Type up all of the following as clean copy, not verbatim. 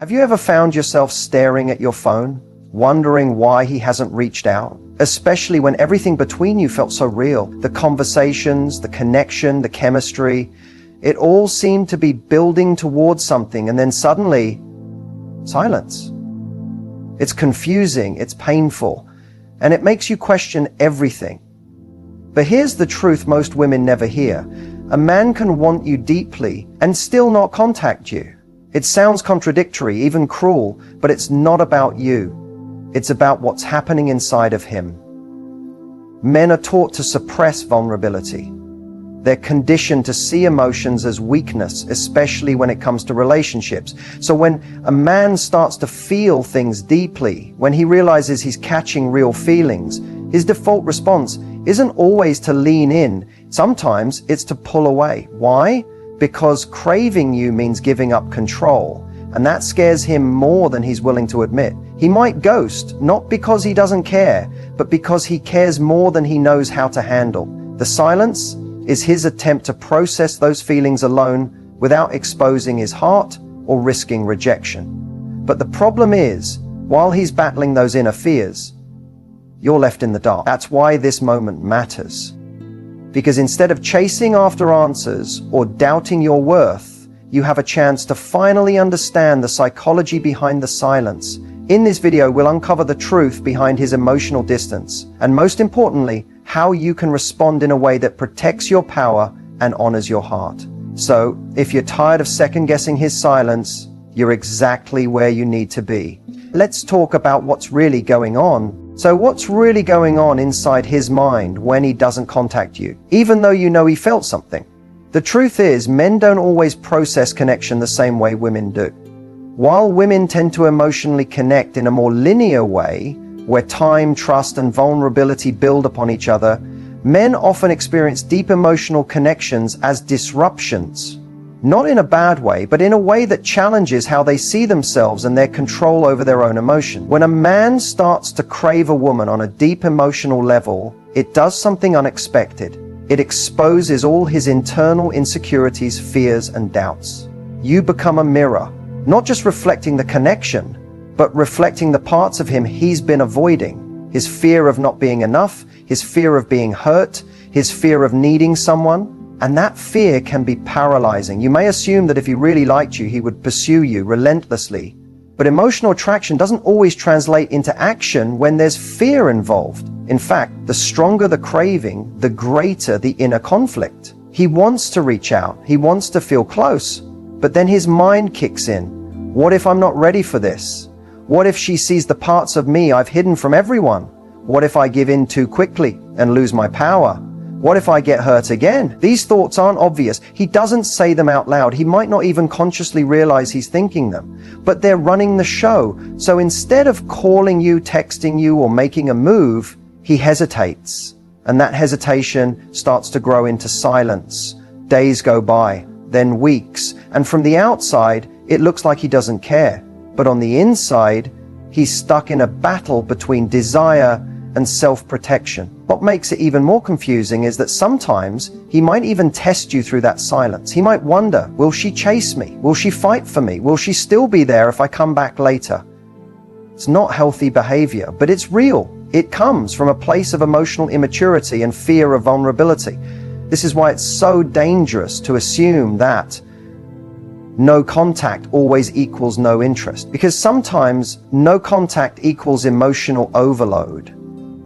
Have you ever found yourself staring at your phone, wondering why he hasn't reached out? Especially when everything between you felt so real. The conversations, the connection, the chemistry, it all seemed to be building towards something, and then suddenly, silence. It's confusing, it's painful, and it makes you question everything. But here's the truth most women never hear. A man can want you deeply and still not contact you. It sounds contradictory, even cruel, but it's not about you. It's about what's happening inside of him. Men are taught to suppress vulnerability. They're conditioned to see emotions as weakness, especially when it comes to relationships. So when a man starts to feel things deeply, when he realizes he's catching real feelings, his default response isn't always to lean in. Sometimes it's to pull away. Why? Because craving you means giving up control, and that scares him more than he's willing to admit. He might ghost, not because he doesn't care, but because he cares more than he knows how to handle. The silence is his attempt to process those feelings alone without exposing his heart or risking rejection. But the problem is, while he's battling those inner fears, you're left in the dark. That's why this moment matters. Because instead of chasing after answers or doubting your worth, you have a chance to finally understand the psychology behind the silence. In this video, we'll uncover the truth behind his emotional distance, and most importantly, how you can respond in a way that protects your power and honors your heart. So, if you're tired of second-guessing his silence, you're exactly where you need to be. Let's talk about what's really going on. So what's really going on inside his mind when he doesn't contact you, even though you know he felt something? The truth is, men don't always process connection the same way women do. While women tend to emotionally connect in a more linear way, where time, trust, and vulnerability build upon each other, men often experience deep emotional connections as disruptions. Not in a bad way, but in a way that challenges how they see themselves and their control over their own emotion. When a man starts to crave a woman on a deep emotional level, it does something unexpected. It exposes all his internal insecurities, fears, and doubts. You become a mirror, not just reflecting the connection, but reflecting the parts of him he's been avoiding. His fear of not being enough, his fear of being hurt, his fear of needing someone. And that fear can be paralyzing. You may assume that if he really liked you, he would pursue you relentlessly. But emotional attraction doesn't always translate into action when there's fear involved. In fact, the stronger the craving, the greater the inner conflict. He wants to reach out. He wants to feel close. But then his mind kicks in. What if I'm not ready for this? What if she sees the parts of me I've hidden from everyone? What if I give in too quickly and lose my power? What if I get hurt again? These thoughts aren't obvious. He doesn't say them out loud. He might not even consciously realize he's thinking them, but they're running the show. So instead of calling you, texting you, or making a move, he hesitates. And that hesitation starts to grow into silence. Days go by, then weeks. And from the outside, it looks like he doesn't care. But on the inside, he's stuck in a battle between desire and self-protection. What makes it even more confusing is that sometimes he might even test you through that silence. He might wonder, will she chase me? Will she fight for me? Will she still be there if I come back later? It's not healthy behavior, but it's real. It comes from a place of emotional immaturity and fear of vulnerability. This is why it's so dangerous to assume that no contact always equals no interest, because sometimes no contact equals emotional overload.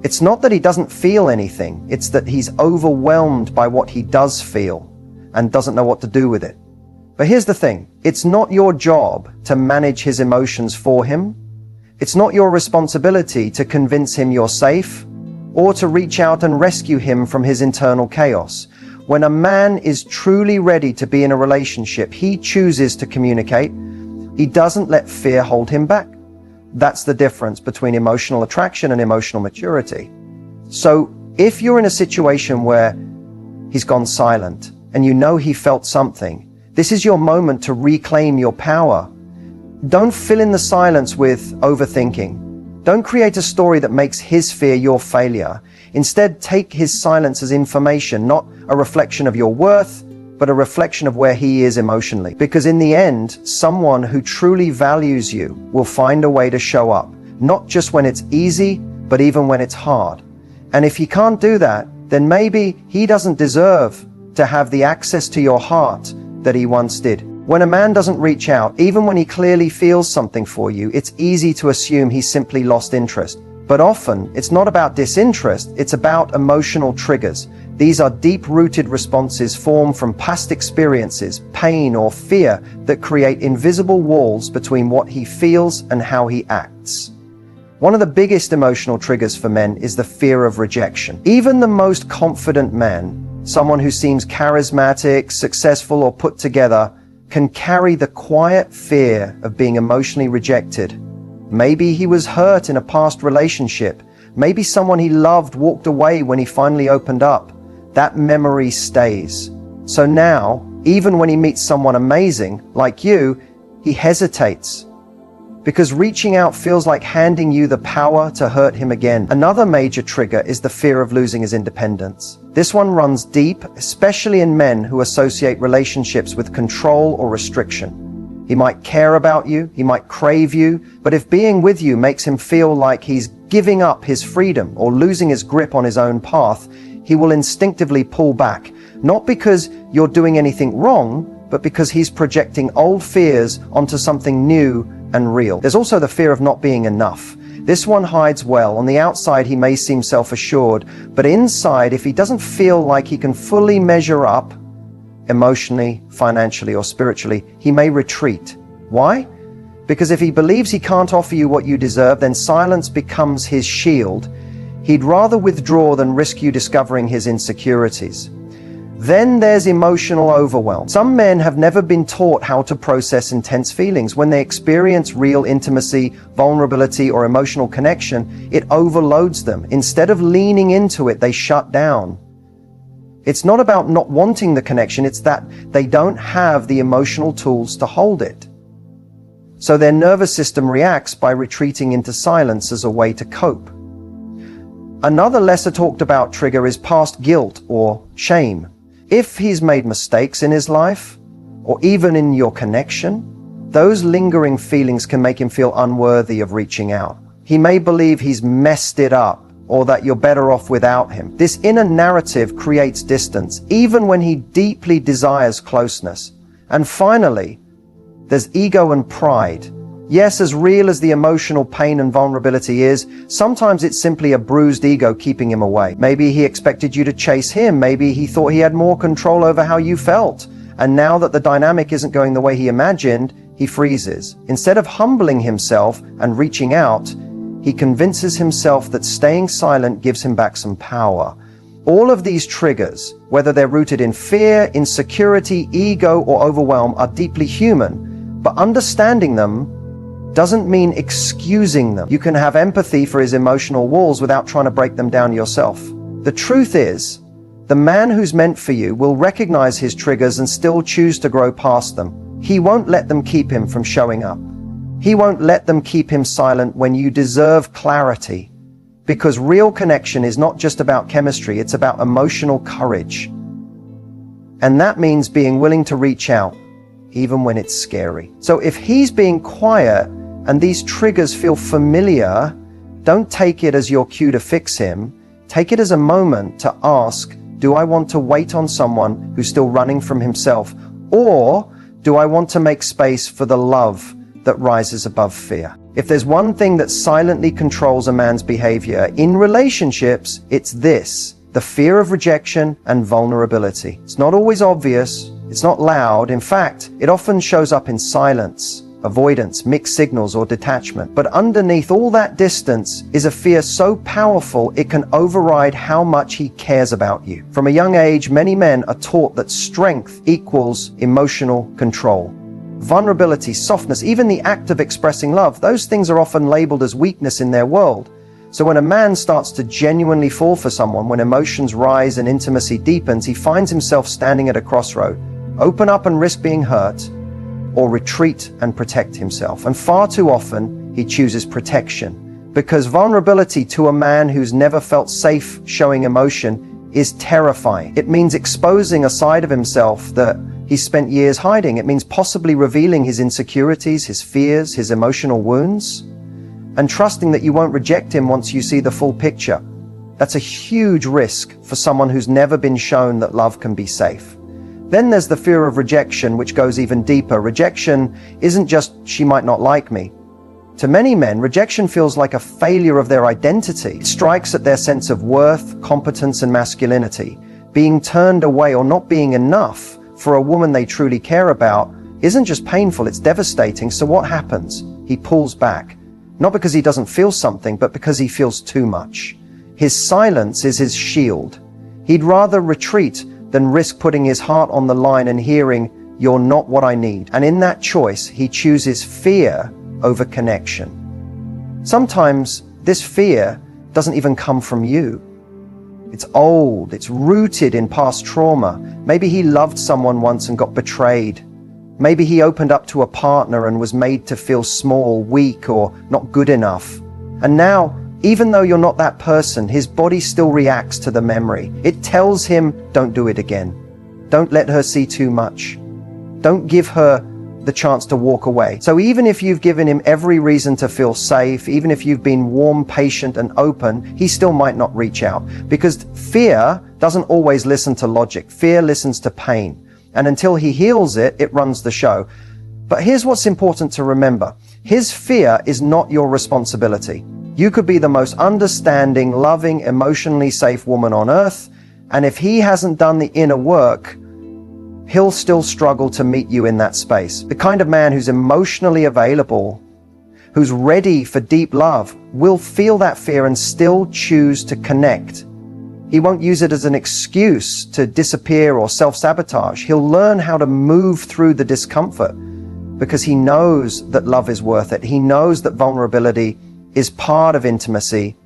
It's not that he doesn't feel anything, it's that he's overwhelmed by what he does feel and doesn't know what to do with it. But here's the thing, it's not your job to manage his emotions for him. It's not your responsibility to convince him you're safe or to reach out and rescue him from his internal chaos. When a man is truly ready to be in a relationship, he chooses to communicate. He doesn't let fear hold him back. That's the difference between emotional attraction and emotional maturity. So if you're in a situation where he's gone silent and you know he felt something, this is your moment to reclaim your power. Don't fill in the silence with overthinking. Don't create a story that makes his fear your failure. Instead, take his silence as information, not a reflection of your worth, but a reflection of where he is emotionally. Because in the end, someone who truly values you will find a way to show up, not just when it's easy, but even when it's hard. And if he can't do that, then maybe he doesn't deserve to have the access to your heart that he once did. When a man doesn't reach out, even when he clearly feels something for you, it's easy to assume he's simply lost interest. But often, it's not about disinterest, it's about emotional triggers. These are deep-rooted responses formed from past experiences, pain, or fear that create invisible walls between what he feels and how he acts. One of the biggest emotional triggers for men is the fear of rejection. Even the most confident man, someone who seems charismatic, successful, or put together, can carry the quiet fear of being emotionally rejected. Maybe he was hurt in a past relationship. Maybe someone he loved walked away when he finally opened up. That memory stays. So now, even when he meets someone amazing, like you, he hesitates. Because reaching out feels like handing you the power to hurt him again. Another major trigger is the fear of losing his independence. This one runs deep, especially in men who associate relationships with control or restriction. He might care about you, he might crave you, but if being with you makes him feel like he's giving up his freedom or losing his grip on his own path, he will instinctively pull back. Not because you're doing anything wrong, but because he's projecting old fears onto something new and real. There's also the fear of not being enough. This one hides well. On the outside, he may seem self-assured, but inside, if he doesn't feel like he can fully measure up, emotionally, financially, or spiritually, he may retreat. Why? Because if he believes he can't offer you what you deserve, then silence becomes his shield. He'd rather withdraw than risk you discovering his insecurities. Then there's emotional overwhelm. Some men have never been taught how to process intense feelings. When they experience real intimacy, vulnerability, or emotional connection, it overloads them. Instead of leaning into it, they shut down. It's not about not wanting the connection, it's that they don't have the emotional tools to hold it. So their nervous system reacts by retreating into silence as a way to cope. Another lesser talked about trigger is past guilt or shame. If he's made mistakes in his life, or even in your connection, those lingering feelings can make him feel unworthy of reaching out. He may believe he's messed it up, or that you're better off without him. This inner narrative creates distance, even when he deeply desires closeness. And finally, there's ego and pride. Yes, as real as the emotional pain and vulnerability is, sometimes it's simply a bruised ego keeping him away. Maybe he expected you to chase him. Maybe he thought he had more control over how you felt. And now that the dynamic isn't going the way he imagined, he freezes. Instead of humbling himself and reaching out, he convinces himself that staying silent gives him back some power. All of these triggers, whether they're rooted in fear, insecurity, ego, or overwhelm, are deeply human, but understanding them doesn't mean excusing them. You can have empathy for his emotional walls without trying to break them down yourself. The truth is, the man who's meant for you will recognize his triggers and still choose to grow past them. He won't let them keep him from showing up. He won't let them keep him silent when you deserve clarity. Because real connection is not just about chemistry, it's about emotional courage. And that means being willing to reach out, even when it's scary. So if he's being quiet and these triggers feel familiar, don't take it as your cue to fix him. Take it as a moment to ask, do I want to wait on someone who's still running from himself? Or do I want to make space for the love that rises above fear? If there's one thing that silently controls a man's behavior in relationships, it's this: the fear of rejection and vulnerability. It's not always obvious. It's not loud. In fact, it often shows up in silence, avoidance, mixed signals, or detachment. But underneath all that distance is a fear so powerful it can override how much he cares about you. From a young age, many men are taught that strength equals emotional control. Vulnerability, softness, even the act of expressing love, those things are often labeled as weakness in their world. So when a man starts to genuinely fall for someone, when emotions rise and intimacy deepens, he finds himself standing at a crossroad. Open up and risk being hurt, or retreat and protect himself. And far too often, he chooses protection. Because vulnerability to a man who's never felt safe showing emotion is terrifying. It means exposing a side of himself that he spent years hiding. It means possibly revealing his insecurities, his fears, his emotional wounds, and trusting that you won't reject him once you see the full picture. That's a huge risk for someone who's never been shown that love can be safe. Then there's the fear of rejection, which goes even deeper. Rejection isn't just, she might not like me. To many men, rejection feels like a failure of their identity. It strikes at their sense of worth, competence, and masculinity. Being turned away or not being enough for a woman they truly care about isn't just painful, it's devastating. So what happens? He pulls back. Not because he doesn't feel something, but because he feels too much. His silence is his shield. He'd rather retreat than risk putting his heart on the line and hearing, "You're not what I need." And in that choice, he chooses fear over connection. Sometimes this fear doesn't even come from you. It's old, it's rooted in past trauma. Maybe he loved someone once and got betrayed. Maybe he opened up to a partner and was made to feel small, weak, or not good enough. And now, even though you're not that person, his body still reacts to the memory. It tells him, don't do it again. Don't let her see too much. Don't give her the chance to walk away. So even if you've given him every reason to feel safe, even if you've been warm, patient, and open, he still might not reach out. Because fear doesn't always listen to logic. Fear listens to pain. And until he heals it, it runs the show. But here's what's important to remember. His fear is not your responsibility. You could be the most understanding, loving, emotionally safe woman on earth, and if he hasn't done the inner work, he'll still struggle to meet you in that space. The kind of man who's emotionally available, who's ready for deep love, will feel that fear and still choose to connect. He won't use it as an excuse to disappear or self-sabotage. He'll learn how to move through the discomfort because he knows that love is worth it. He knows that vulnerability is part of intimacy,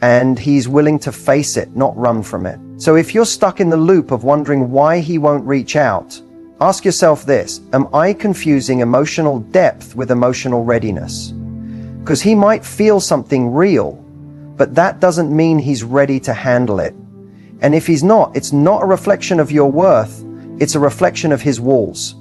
and he's willing to face it, not run from it. So if you're stuck in the loop of wondering why he won't reach out, ask yourself this: am I confusing emotional depth with emotional readiness? Because he might feel something real, but that doesn't mean he's ready to handle it. And if he's not, it's not a reflection of your worth, it's a reflection of his walls.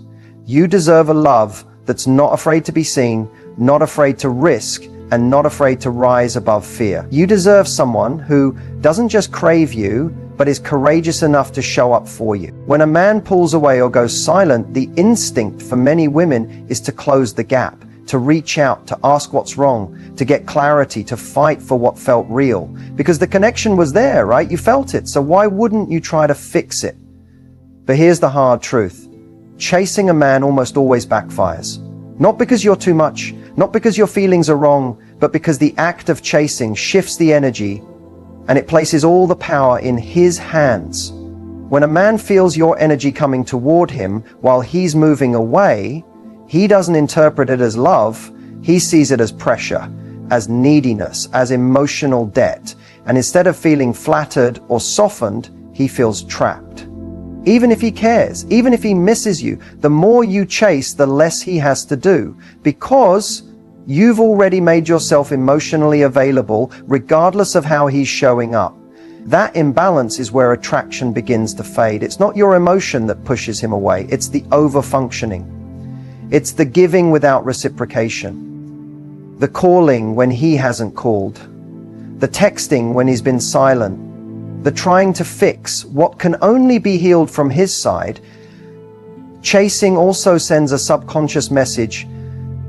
You deserve a love that's not afraid to be seen, not afraid to risk, and not afraid to rise above fear. You deserve someone who doesn't just crave you, but is courageous enough to show up for you. When a man pulls away or goes silent, the instinct for many women is to close the gap, to reach out, to ask what's wrong, to get clarity, to fight for what felt real. Because the connection was there, right? You felt it, so why wouldn't you try to fix it? But here's the hard truth. Chasing a man almost always backfires. Not because you're too much, not because your feelings are wrong, but because the act of chasing shifts the energy and it places all the power in his hands. When a man feels your energy coming toward him while he's moving away, he doesn't interpret it as love, he sees it as pressure, as neediness, as emotional debt. And instead of feeling flattered or softened, he feels trapped. Even if he cares, even if he misses you, the more you chase, the less he has to do, because you've already made yourself emotionally available, regardless of how he's showing up. That imbalance is where attraction begins to fade. It's not your emotion that pushes him away, it's the over-functioning. It's the giving without reciprocation, the calling when he hasn't called, the texting when he's been silent, the trying to fix what can only be healed from his side. Chasing also sends a subconscious message: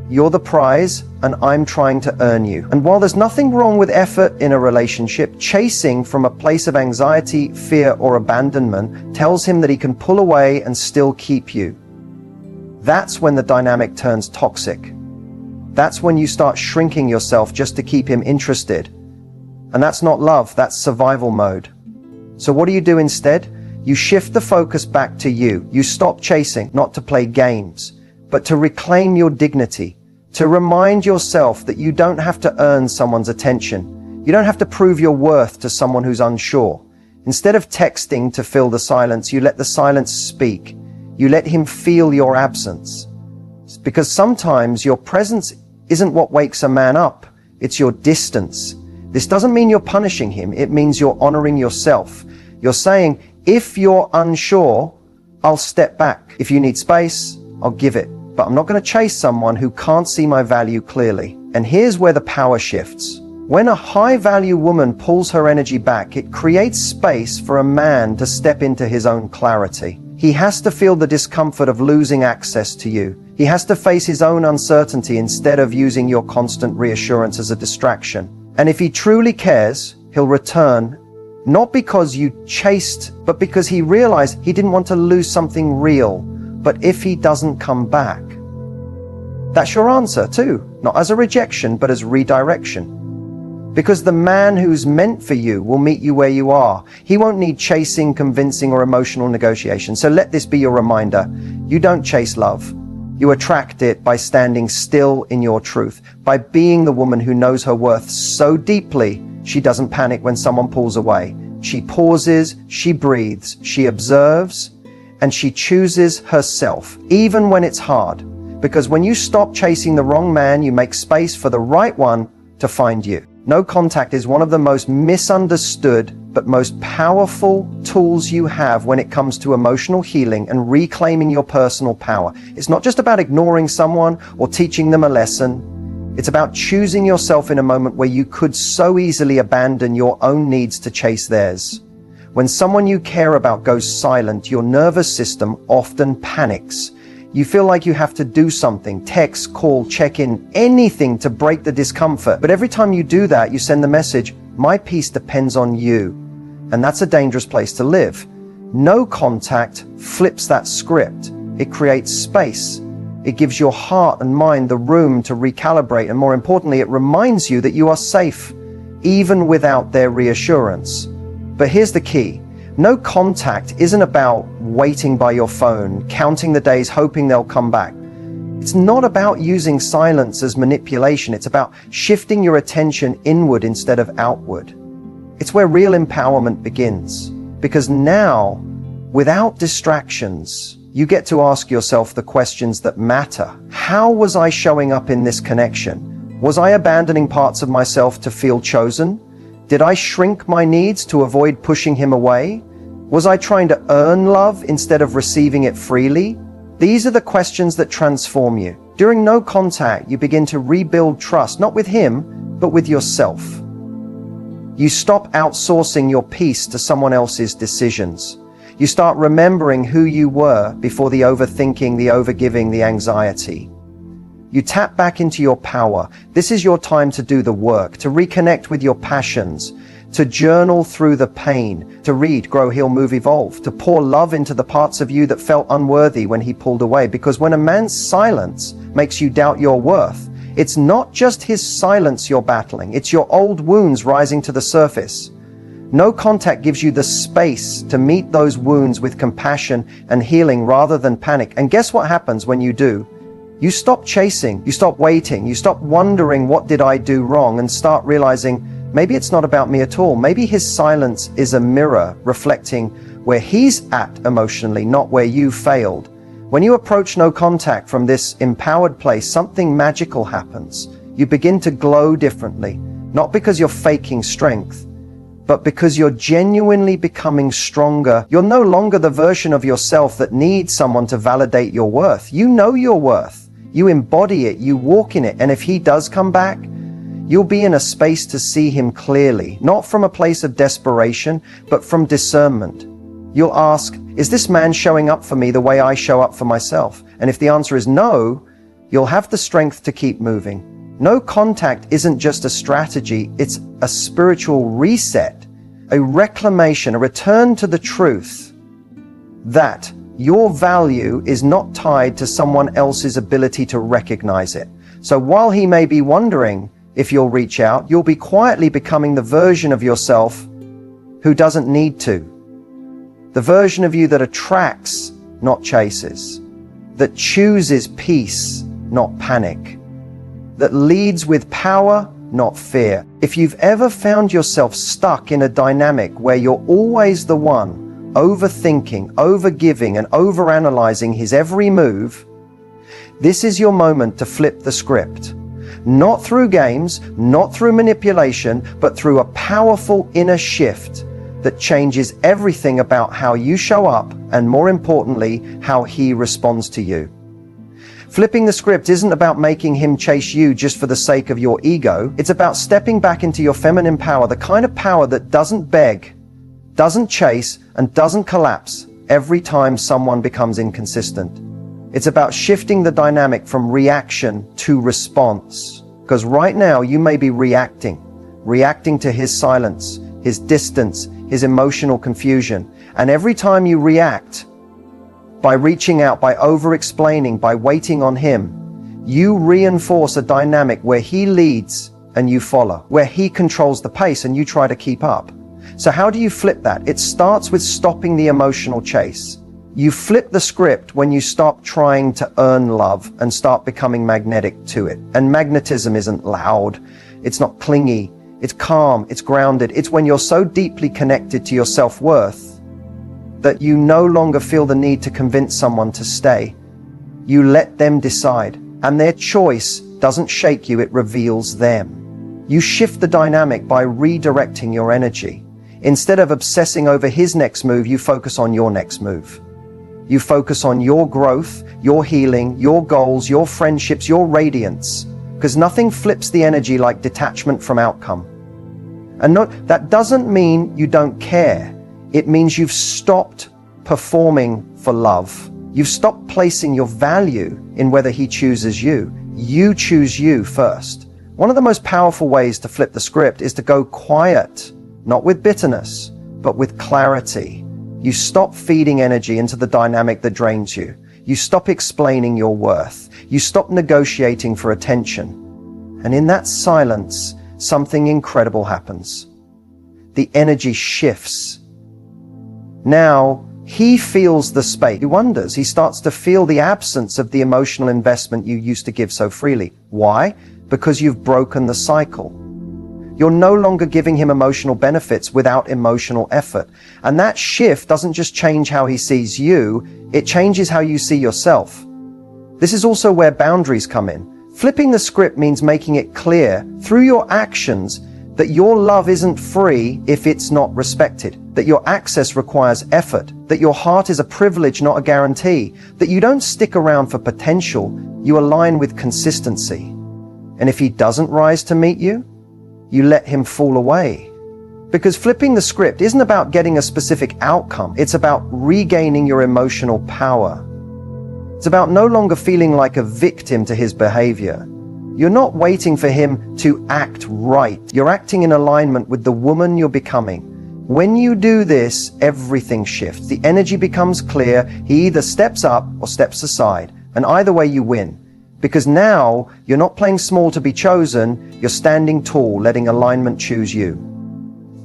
you're the prize and I'm trying to earn you. And while there's nothing wrong with effort in a relationship, chasing from a place of anxiety, fear, or abandonment tells him that he can pull away and still keep you. That's when the dynamic turns toxic. That's when you start shrinking yourself just to keep him interested. And that's not love, that's survival mode. So what do you do instead? You shift the focus back to you. You stop chasing, not to play games, but to reclaim your dignity, to remind yourself that you don't have to earn someone's attention. You don't have to prove your worth to someone who's unsure. Instead of texting to fill the silence, you let the silence speak. You let him feel your absence. Because sometimes your presence isn't what wakes a man up, it's your distance. This doesn't mean you're punishing him, it means you're honoring yourself. You're saying, if you're unsure, I'll step back. If you need space, I'll give it. But I'm not going to chase someone who can't see my value clearly. And here's where the power shifts. When a high-value woman pulls her energy back, it creates space for a man to step into his own clarity. He has to feel the discomfort of losing access to you. He has to face his own uncertainty instead of using your constant reassurance as a distraction. And if he truly cares, he'll return, not because you chased, but because he realized he didn't want to lose something real. But if he doesn't come back, that's your answer too, not as a rejection, but as redirection. Because the man who's meant for you will meet you where you are. He won't need chasing, convincing, or emotional negotiation. So let this be your reminder. You don't chase love. You attract it by standing still in your truth, by being the woman who knows her worth so deeply she doesn't panic when someone pulls away. She pauses, she breathes, she observes, and she chooses herself, even when it's hard. Because when you stop chasing the wrong man, you make space for the right one to find you. No contact is one of the most misunderstood but most powerful tools you have when it comes to emotional healing and reclaiming your personal power. It's not just about ignoring someone or teaching them a lesson. It's about choosing yourself in a moment where you could so easily abandon your own needs to chase theirs. When someone you care about goes silent, your nervous system often panics. You feel like you have to do something, text, call, check in, anything to break the discomfort. But every time you do that, you send the message, my peace depends on you. And that's a dangerous place to live. No contact flips that script. It creates space. It gives your heart and mind the room to recalibrate. And more importantly, it reminds you that you are safe, even without their reassurance. But here's the key. No contact isn't about waiting by your phone, counting the days, hoping they'll come back. It's not about using silence as manipulation. It's about shifting your attention inward instead of outward. It's where real empowerment begins. Because now, without distractions, you get to ask yourself the questions that matter. How was I showing up in this connection? Was I abandoning parts of myself to feel chosen? Did I shrink my needs to avoid pushing him away? Was I trying to earn love instead of receiving it freely? These are the questions that transform you. During no contact, you begin to rebuild trust, not with him, but with yourself. You stop outsourcing your peace to someone else's decisions. You start remembering who you were before the overthinking, the overgiving, the anxiety. You tap back into your power. This is your time to do the work, to reconnect with your passions, to journal through the pain, to read, grow, heal, move, evolve, to pour love into the parts of you that felt unworthy when he pulled away. Because when a man's silence makes you doubt your worth, it's not just his silence you're battling, it's your old wounds rising to the surface. No contact gives you the space to meet those wounds with compassion and healing rather than panic. And guess what happens when you do? You stop chasing, you stop waiting, you stop wondering what did I do wrong and start realizing maybe it's not about me at all. Maybe his silence is a mirror reflecting where he's at emotionally, not where you failed. When you approach no contact from this empowered place, something magical happens. You begin to glow differently, not because you're faking strength, but because you're genuinely becoming stronger. You're no longer the version of yourself that needs someone to validate your worth. You know your worth. You embody it, you walk in it, and if he does come back, you'll be in a space to see him clearly, not from a place of desperation, but from discernment. You'll ask, is this man showing up for me the way I show up for myself? And if the answer is no, you'll have the strength to keep moving. No contact isn't just a strategy, it's a spiritual reset, a reclamation, a return to the truth that your value is not tied to someone else's ability to recognize it. So while he may be wondering if you'll reach out, you'll be quietly becoming the version of yourself who doesn't need to. The version of you that attracts, not chases. That chooses peace, not panic. That leads with power, not fear. If you've ever found yourself stuck in a dynamic where you're always the one overthinking, overgiving, and overanalyzing his every move, this is your moment to flip the script. Not through games, not through manipulation, but through a powerful inner shift. that changes everything about how you show up and, more importantly, how he responds to you. Flipping the script isn't about making him chase you just for the sake of your ego. It's about stepping back into your feminine power, the kind of power that doesn't beg, doesn't chase, and doesn't collapse every time someone becomes inconsistent. It's about shifting the dynamic from reaction to response. Because right now you may be reacting to his silence, his distance, his emotional confusion. And every time you react, by reaching out, by over-explaining, by waiting on him, you reinforce a dynamic where he leads and you follow, where he controls the pace and you try to keep up. So how do you flip that? It starts with stopping the emotional chase. You flip the script when you stop trying to earn love and start becoming magnetic to it. And magnetism isn't loud, it's not clingy, it's calm, it's grounded. It's when you're so deeply connected to your self-worth that you no longer feel the need to convince someone to stay. You let them decide, and their choice doesn't shake you, it reveals them. You shift the dynamic by redirecting your energy. Instead of obsessing over his next move, you focus on your next move. You focus on your growth, your healing, your goals, your friendships, your radiance, because nothing flips the energy like detachment from outcome. And that doesn't mean you don't care. It means you've stopped performing for love. You've stopped placing your value in whether he chooses you. You choose you first. One of the most powerful ways to flip the script is to go quiet, not with bitterness, but with clarity. You stop feeding energy into the dynamic that drains you. You stop explaining your worth. You stop negotiating for attention. And in that silence, something incredible happens. The energy shifts. Now, he feels the space. He wonders. He starts to feel the absence of the emotional investment you used to give so freely. Why? Because you've broken the cycle. You're no longer giving him emotional benefits without emotional effort. And that shift doesn't just change how he sees you, it changes how you see yourself. This is also where boundaries come in. Flipping the script means making it clear through your actions that your love isn't free if it's not respected, that your access requires effort, that your heart is a privilege, not a guarantee, that you don't stick around for potential, you align with consistency. And if he doesn't rise to meet you, you let him fall away. Because flipping the script isn't about getting a specific outcome, it's about regaining your emotional power. It's about no longer feeling like a victim to his behavior. You're not waiting for him to act right. You're acting in alignment with the woman you're becoming. When you do this, everything shifts. The energy becomes clear. He either steps up or steps aside. And either way you win. Because now you're not playing small to be chosen, you're standing tall, letting alignment choose you.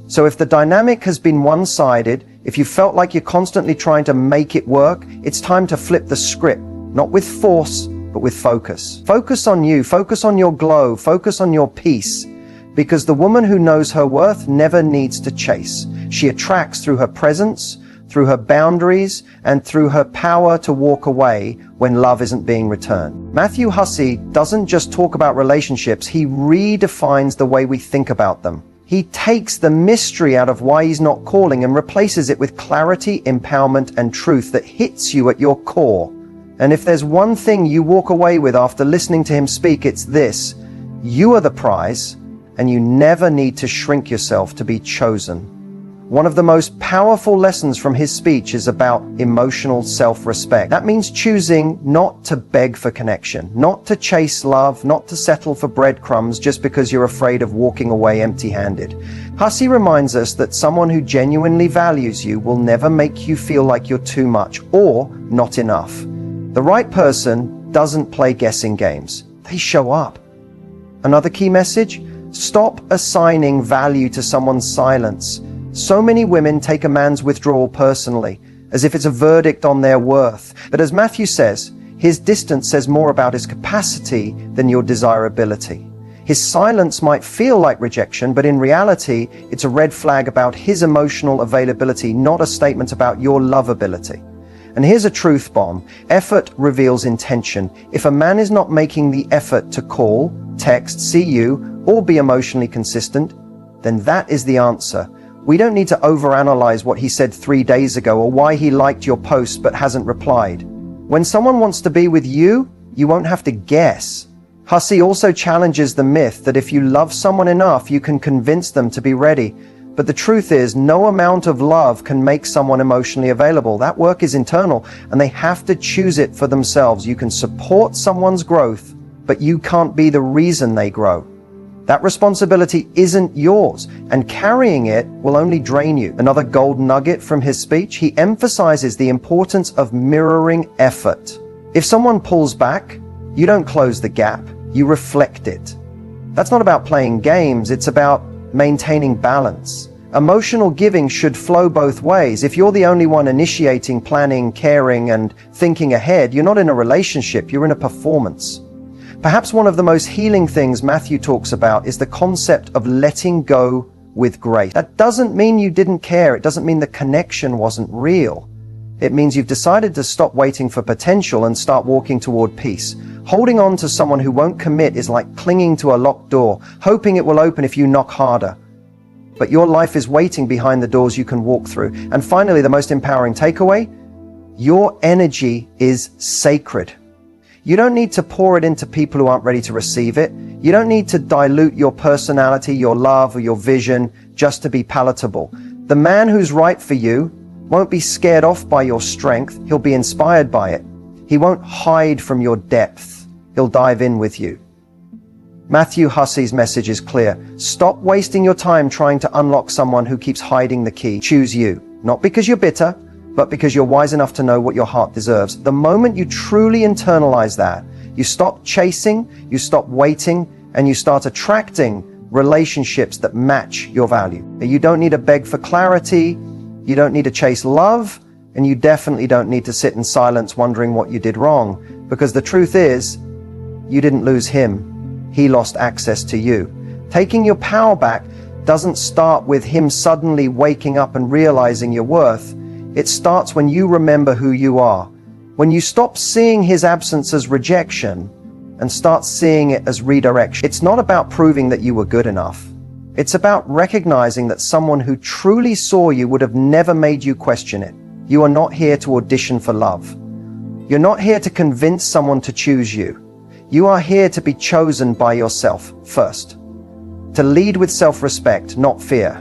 So if the dynamic has been one-sided, if you felt like you're constantly trying to make it work, it's time to flip the script, not with force, but with focus. Focus on you, focus on your glow, focus on your peace. Because the woman who knows her worth never needs to chase. She attracts through her presence, through her boundaries, and through her power to walk away when love isn't being returned. Matthew Hussey doesn't just talk about relationships, he redefines the way we think about them. He takes the mystery out of why he's not calling and replaces it with clarity, empowerment, and truth that hits you at your core. And if there's one thing you walk away with after listening to him speak, it's this: you are the prize, and you never need to shrink yourself to be chosen. One of the most powerful lessons from his speech is about emotional self-respect. That means choosing not to beg for connection, not to chase love, not to settle for breadcrumbs just because you're afraid of walking away empty-handed. Hussey reminds us that someone who genuinely values you will never make you feel like you're too much or not enough. The right person doesn't play guessing games. They show up. Another key message: stop assigning value to someone's silence. So many women take a man's withdrawal personally, as if it's a verdict on their worth. But as Matthew says, his distance says more about his capacity than your desirability. His silence might feel like rejection, but in reality, it's a red flag about his emotional availability, not a statement about your lovability. And here's a truth bomb. Effort reveals intention. If a man is not making the effort to call, text, see you, or be emotionally consistent, then that is the answer. We don't need to overanalyze what he said 3 days ago or why he liked your post but hasn't replied. When someone wants to be with you, you won't have to guess. Hussey also challenges the myth that if you love someone enough, you can convince them to be ready. But the truth is, no amount of love can make someone emotionally available. That work is internal, and they have to choose it for themselves. You can support someone's growth, but you can't be the reason they grow. That responsibility isn't yours, and carrying it will only drain you. Another gold nugget from his speech, he emphasizes the importance of mirroring effort. If someone pulls back, you don't close the gap, you reflect it. That's not about playing games, it's about maintaining balance. Emotional giving should flow both ways. If you're the only one initiating, planning, caring, and thinking ahead, you're not in a relationship, you're in a performance. Perhaps one of the most healing things Matthew talks about is the concept of letting go with grace. That doesn't mean you didn't care. It doesn't mean the connection wasn't real. It means you've decided to stop waiting for potential and start walking toward peace. Holding on to someone who won't commit is like clinging to a locked door, hoping it will open if you knock harder. But your life is waiting behind the doors you can walk through. And finally, the most empowering takeaway, your energy is sacred. You don't need to pour it into people who aren't ready to receive it. You don't need to dilute your personality, your love, or your vision just to be palatable. The man who's right for you won't be scared off by your strength. He'll be inspired by it. He won't hide from your depth. He'll dive in with you. Matthew Hussey's message is clear. Stop wasting your time trying to unlock someone who keeps hiding the key. Choose you. Not because you're bitter, but because you're wise enough to know what your heart deserves. The moment you truly internalize that, you stop chasing, you stop waiting, and you start attracting relationships that match your value. You don't need to beg for clarity, you don't need to chase love, and you definitely don't need to sit in silence wondering what you did wrong. Because the truth is, you didn't lose him. He lost access to you. Taking your power back doesn't start with him suddenly waking up and realizing your worth. It starts when you remember who you are. When you stop seeing his absence as rejection and start seeing it as redirection. It's not about proving that you were good enough. It's about recognizing that someone who truly saw you would have never made you question it. You are not here to audition for love. You're not here to convince someone to choose you. You are here to be chosen by yourself first. To lead with self-respect, not fear.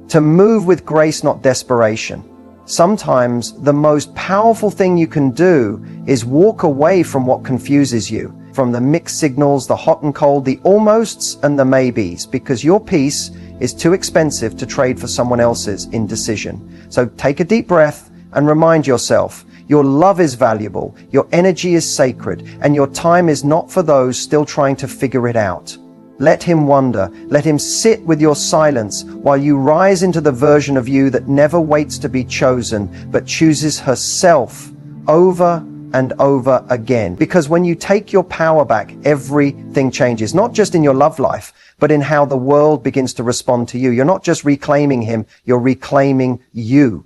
To move with grace, not desperation. Sometimes the most powerful thing you can do is walk away from what confuses you, from the mixed signals, the hot and cold, the almosts and the maybes, because your peace is too expensive to trade for someone else's indecision. So take a deep breath and remind yourself, your love is valuable, your energy is sacred, and your time is not for those still trying to figure it out. Let him wonder, let him sit with your silence while you rise into the version of you that never waits to be chosen, but chooses herself over and over again. Because when you take your power back, everything changes, not just in your love life, but in how the world begins to respond to you. You're not just reclaiming him, you're reclaiming you.